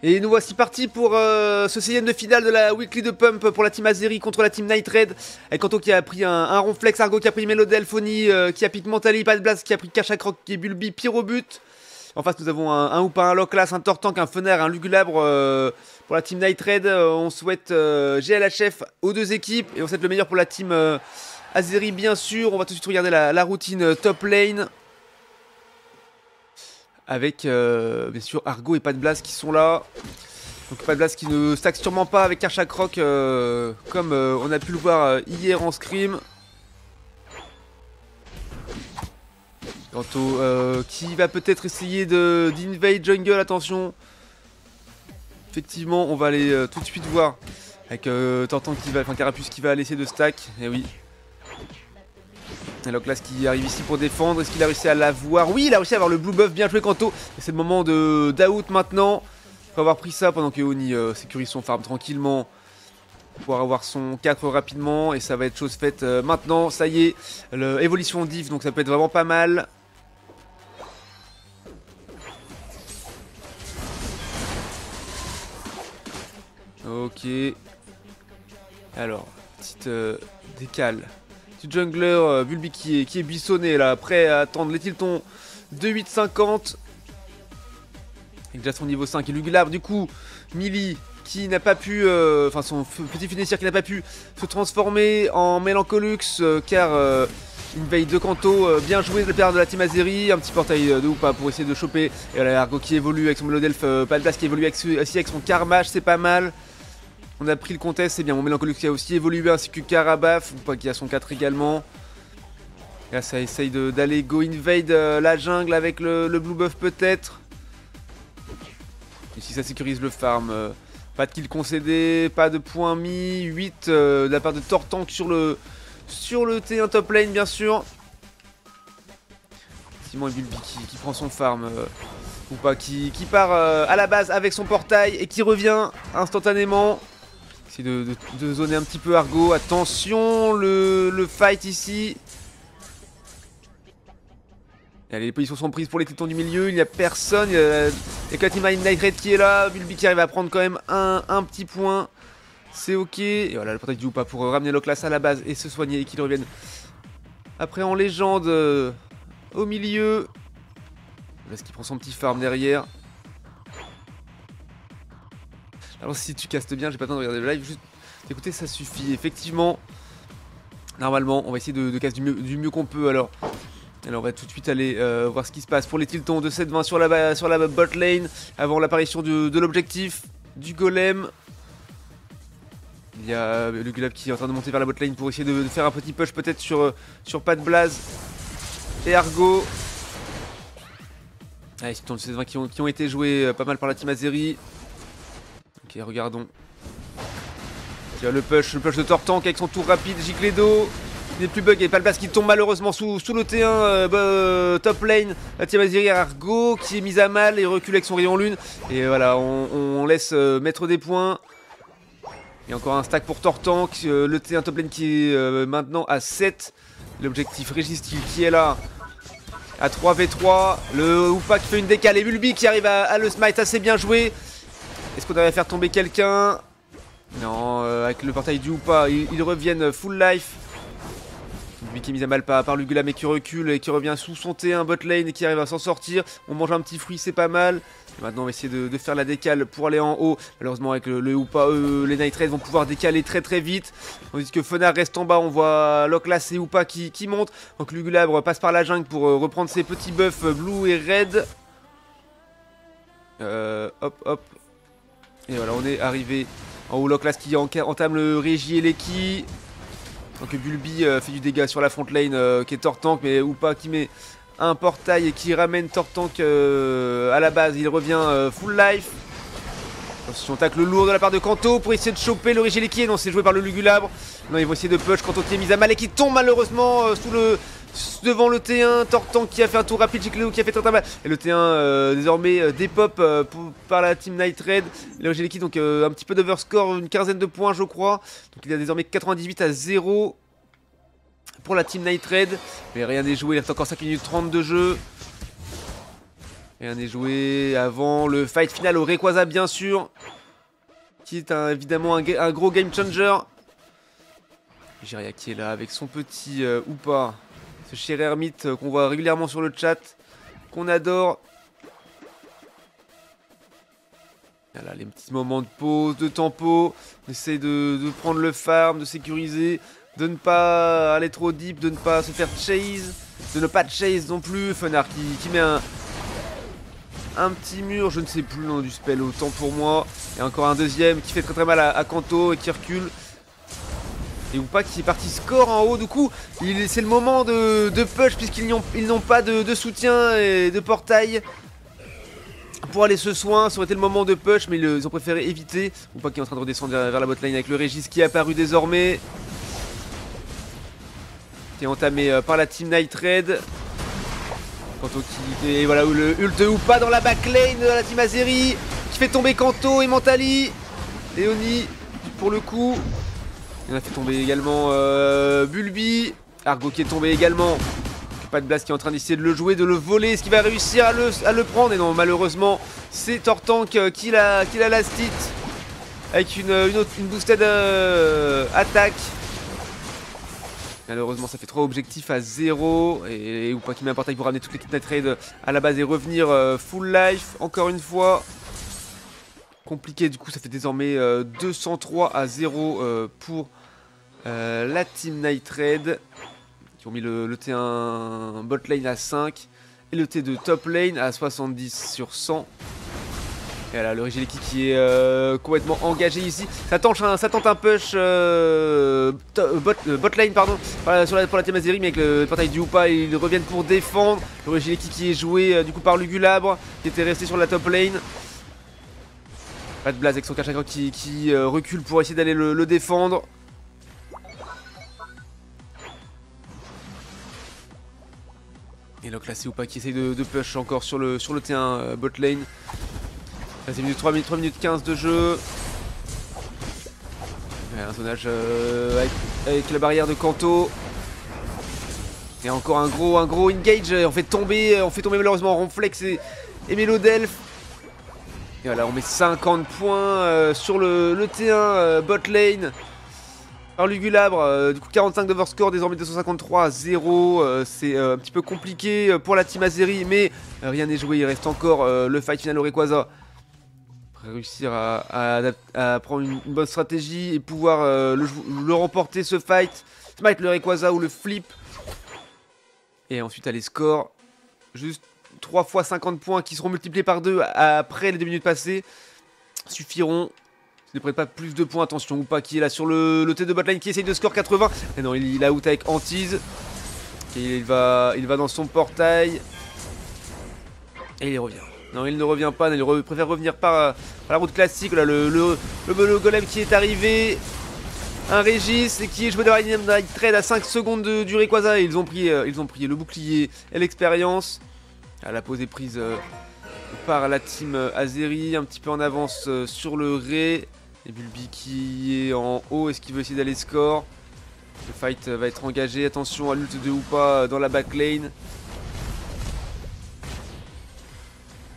Et nous voici partis pour ce 6ème de finale de la Weekly de Pump pour la team Azeri contre la team Night Raid. Avec Kanto qui a pris un Ronflex, Argo qui a pris Melodel, Phony qui a piqué Mentali, Padblast qui a pris Kachakroc qui est Bulby, Pyro au but. En face nous avons un Hoopa, un Locklas, un Tortank, un Fener, un Lugulabre pour la team Night Raid. On souhaite GLHF aux deux équipes et on souhaite le meilleur pour la team Azeri bien sûr. On va tout de suite regarder la routine top lane. Avec bien sûr Argo et Padblast qui sont là. Donc Padblast qui ne stack sûrement pas avec Kachakroc comme on a pu le voir hier en scrim. Kanto qui va peut-être essayer d'invade jungle, attention. Effectivement on va aller tout de suite voir avec Tortank qui va, enfin Carapuce qui va essayer de stack, et oui. Et Locklas qui arrive ici pour défendre, est-ce qu'il a réussi à l'avoir? Oui, il a réussi à avoir le blue buff, bien joué Kanto. Et c'est le moment d'out maintenant. Il faut avoir pris ça pendant que Oni sécurise son farm tranquillement. Pour pouvoir avoir son 4 rapidement, et ça va être chose faite maintenant, ça y est. L'évolution div, donc ça peut être vraiment pas mal. Ok. Alors, petite décale. Jungler, Bulby qui est buissonné là, prêt à attendre les tiltons de 8,50. Avec déjà son niveau 5 et Lugulabre, du coup, Millie qui n'a pas pu, enfin son petit finisher qui n'a pas pu se transformer en Mélancolux car invade de Kanto, bien joué de la part de la team Azeri, un petit portail de Hoopa pour essayer de choper. Et voilà, Argo qui évolue avec son Melodelf, Padblast qui évolue aussi avec son Karmash, c'est pas mal. On a pris le contest, c'est bien. Mon Mélancolux qui a aussi évolué, ainsi que Karabaf, ou pas, qui a son 4 également. Et là, ça essaye d'aller go invade la jungle avec le blue buff peut-être. Ici, ça sécurise le farm. Pas de kill concédé, pas de points mis. 8 de la part de Tortank sur le T1 top lane, bien sûr. Simon et Bulby qui prend son farm. Ou pas, qui part à la base avec son portail et qui revient instantanément. Essayer de zoner un petit peu Argo. Attention, le fight ici. Allez, les positions sont prises pour les tétons du milieu. Il n'y a personne. Il y a que la team Night Raid qui est là. Bulby qui arrive à prendre quand même un petit point. C'est ok. Et voilà, le portail du Hoopa pour ramener Locklas à la base et se soigner et qu'il revienne après en légende au milieu. Parce qu'il prend son petit farm derrière. Alors si tu castes bien, j'ai pas le temps de regarder le live, juste écoutez, ça suffit. Effectivement, normalement, on va essayer de casser du mieux qu'on peut. Alors, on va tout de suite aller voir ce qui se passe pour les tiltons de 7-20 sur la bot lane, avant l'apparition de l'objectif du golem. Il y a le Lugulabre qui est en train de monter vers la bot lane pour essayer de faire un petit push peut-être sur Padblast et Argo. Allez, c'est ces 20 qui ont été joués pas mal par la team Azeri. Ok, regardons. Il y a le push de Tortank avec son tour rapide, Gicledo. Il n'est plus bug, et Padblast qui tombe malheureusement sous le T1 top lane. La team Azeri, Argo qui est mise à mal et recule avec son rayon lune. Et voilà, on laisse mettre des points. Il y a encore un stack pour Tortank. Le T1 top lane qui est maintenant à 7. L'objectif Régistil qui est là. À 3v3, le Hoopa qui fait une décale et Bulby qui arrive à le smite, assez bien joué. Est-ce qu'on devrait faire tomber quelqu'un? Non, avec le portail du Hoopa, ils reviennent full life. Bulby qui est mis à mal par Lugulabre mais qui recule et qui revient sous son T1 bot lane et qui arrive à s'en sortir. On mange un petit fruit, c'est pas mal. Et maintenant on va essayer de faire la décale pour aller en haut. Malheureusement avec le Hoopa, les Night Raid vont pouvoir décaler très vite. Tandis que Fener reste en bas, on voit Locklas et Hoopa qui montent. Donc Lugulabre passe par la jungle pour reprendre ses petits buffs blue et red. Hop. Et voilà, on est arrivé en haut. Locklas qui entame le Régie et l'Eki. Donc Bulby fait du dégât sur la front lane qui est Tortank, mais Hoopa qui met un portail et qui ramène Tortank à la base. Il revient full life. Attention, tacle lourd de la part de Kanto pour essayer de choper le Régie et l'Eki. Non, c'est joué par le Lugulabre. Non, ils vont essayer de push. Kanto qui est mis à mal et qui tombe malheureusement devant le T1, Tortank qui a fait un tour rapide, Gicledo qui a fait très mal. Et le T1 désormais dépop par la team Night Raid. Et l'Angelique donc un petit peu d'overscore, une quinzaine de points je crois. Donc il y a désormais 98-0 pour la team Night Raid. Mais rien n'est joué, il reste encore 5 minutes 30 de jeu. Rien n'est joué avant le fight final au Rayquaza bien sûr. Qui est évidemment un gros game changer. Jiria qui est là avec son petit Hoopa. Ce cher ermite qu'on voit régulièrement sur le chat. Qu'on adore. Voilà les petits moments de pause, de tempo. On essaye de prendre le farm, de sécuriser. De ne pas aller trop deep, de ne pas se faire chase. De ne pas chase non plus. Fenard qui met un petit mur, je ne sais plus le nom du spell, autant pour moi. Et encore un deuxième qui fait très mal à Kanto et qui recule. Et Hoopa qui est parti score en haut, du coup c'est le moment de push puisqu'ils n'ont pas de soutien et de portail pour aller se soin. Ça aurait été le moment de push mais ils ont préféré éviter. Hoopa qui est en train de redescendre vers la botlane avec le Régis qui est apparu désormais. Qui est entamé par la team Night Raid. Et voilà où le ult de Hoopa dans la backlane de la team Azeri qui fait tomber Kanto et Mentali. Léonie pour le coup. Il a fait tomber également Bulbi. Argo qui est tombé également. Pas de Blast qui est en train d'essayer de le jouer, de le voler. Est-ce qu'il va réussir à le prendre? Et non, malheureusement, c'est Tortank qui l'a last hit. Avec une boosted attaque. Malheureusement, ça fait 3 objectifs à 0. Et Hoopa qui met un portail pour ramener toute l'équipe Night Raid à la base et revenir full life. Encore une fois. Compliqué, du coup, ça fait désormais 203 à 0 pour la team Night Raid. Qui ont mis le T1 bot lane à 5 et le T2 top lane à 70 sur 100. Et voilà, le Rigileki qui est complètement engagé ici. Ça tente un push bot lane pardon, pour la team Azeri, mais avec le portail du Hoopa, ils reviennent pour défendre. Le Rigileki qui est joué du coup par Lugulabre, qui était resté sur la top lane. Pas de Blaze avec son Kachakra qui recule pour essayer d'aller le défendre. Et donc là c'est Hoopa qui essaye de push encore sur le T1 bot lane. Là c'est 3 minutes 15 de jeu. Ouais, un zonage avec la barrière de Kanto. Et encore un gros engage. On fait tomber malheureusement Ronflex et Melodelph. Et voilà, on met 50 points sur le T1 bot lane. Par Lugulabre, du coup 45 d'overscore, désormais 253 à 0. C'est un petit peu compliqué pour la team Azeri, mais rien n'est joué. Il reste encore le fight final au Rayquaza. Réussir à prendre une bonne stratégie et pouvoir le remporter ce fight. Smite le Rayquaza ou le flip. Et ensuite aller score. Juste 3 fois 50 points qui seront multipliés par 2 après les 2 minutes passées. Suffiront. Ne prenez pas plus de points, attention, Hoopa qui est là sur le T2 botline qui essaye de score 80. Et non, il a out avec Antise. Et il va dans son portail. Et il revient. Non, il ne revient pas, il préfère revenir par la route classique. Là, le golem qui est arrivé. Un Régis et qui est joué dans la Night Raid à 5 secondes du Rayquaza. Et ils ont pris le bouclier et l'expérience. La pause est prise par la team Azeri, un petit peu en avance sur le Ray. Et Bulbi qui est en haut, est-ce qu'il veut essayer d'aller score? Le fight va être engagé, attention à l'ult de Hoopa dans la backlane.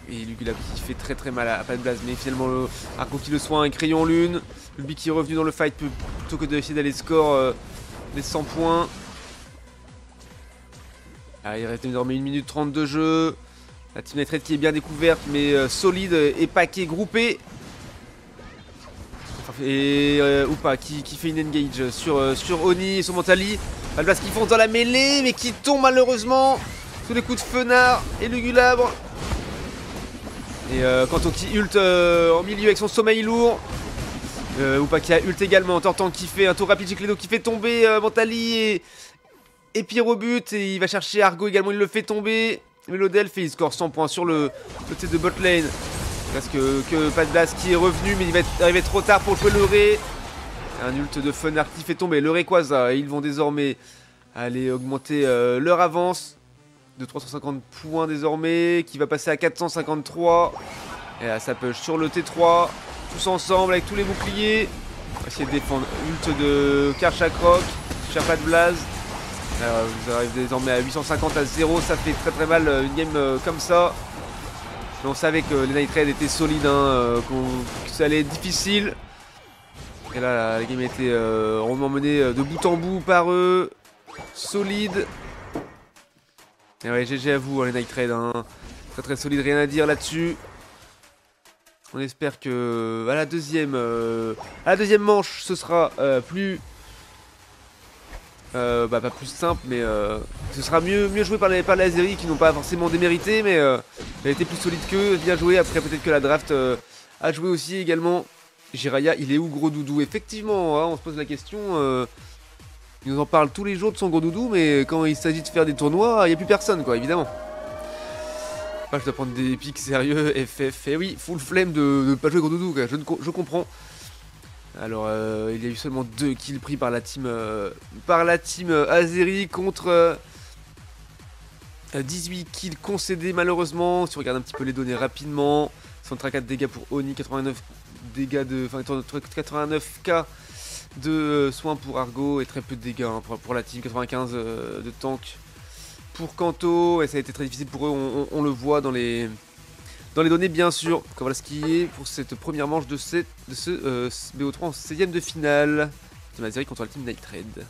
Et Lugulabre qui fait très mal à pas de Blaze, mais finalement Arco qui le soin avec Crayon Lune. Bulbi qui est revenu dans le fight plutôt que d'essayer d'aller score les 100 points. Ah, il reste désormais 1 minute 30 de jeu. La team Night Raid qui est bien découverte mais solide et paquet groupé. Et Hoopa qui fait une engage sur Oni et sur Mentali. Balblas qui fonce dans la mêlée mais qui tombe malheureusement sous les coups de Fenard et Lugulabre. Et Kanto qui ult en milieu avec son sommeil lourd. Hoopa qui a ult également. Tortank qui fait un tour rapide, Gicledo qui fait tomber Mentali et Pyrobut. Et il va chercher Argo également, il le fait tomber. Melodelph et il score 100 points sur le côté de botlane. Parce que pas de Blast qui est revenu, mais il va arriver trop tard pour le Ray. Un ult de Fenard qui fait tomber le Rayquaza. Et ils vont désormais aller augmenter leur avance de 350 points désormais, qui va passer à 453. Et là ça push sur le T3, tous ensemble avec tous les boucliers. On va essayer de défendre ult de Karchakrok, cherche pas de Blaze. Vous arrivez désormais à 850 à 0, ça fait très mal une game comme ça. Mais on savait que les Night Raid étaient solides, hein, que ça allait être difficile. Et là, la game a été rondement menée de bout en bout par eux. Solide. Et ouais, GG à vous, hein, les Night Raid. Hein. Très très solide, rien à dire là-dessus. On espère que à la deuxième manche, ce sera pas plus simple, mais ce sera mieux joué par les Azeri qui n'ont pas forcément démérité, mais elle a été plus solide qu'eux, bien joué. Après, peut-être que la draft a joué aussi également. Jiraya, il est où, gros doudou? Effectivement, hein, on se pose la question. Il nous en parle tous les jours de son gros doudou, mais quand il s'agit de faire des tournois, il n'y a plus personne, quoi, évidemment. Je dois prendre des pics sérieux, FF. Et oui, full flemme de ne pas jouer gros doudou, quoi. Je comprends. Alors, il y a eu seulement 2 kills pris par la team Azeri contre 18 kills concédés malheureusement. Si on regarde un petit peu les données rapidement, 134 dégâts pour Oni, 89 dégâts de, enfin 89k de soins pour Argo et très peu de dégâts hein, pour la team, 95 de tank pour Kanto, et ça a été très difficile pour eux, on le voit dans les données bien sûr. Donc voilà ce qui est pour cette première manche de ce BO3 en 16ème de finale. Team Azeri contre la team Night Raid.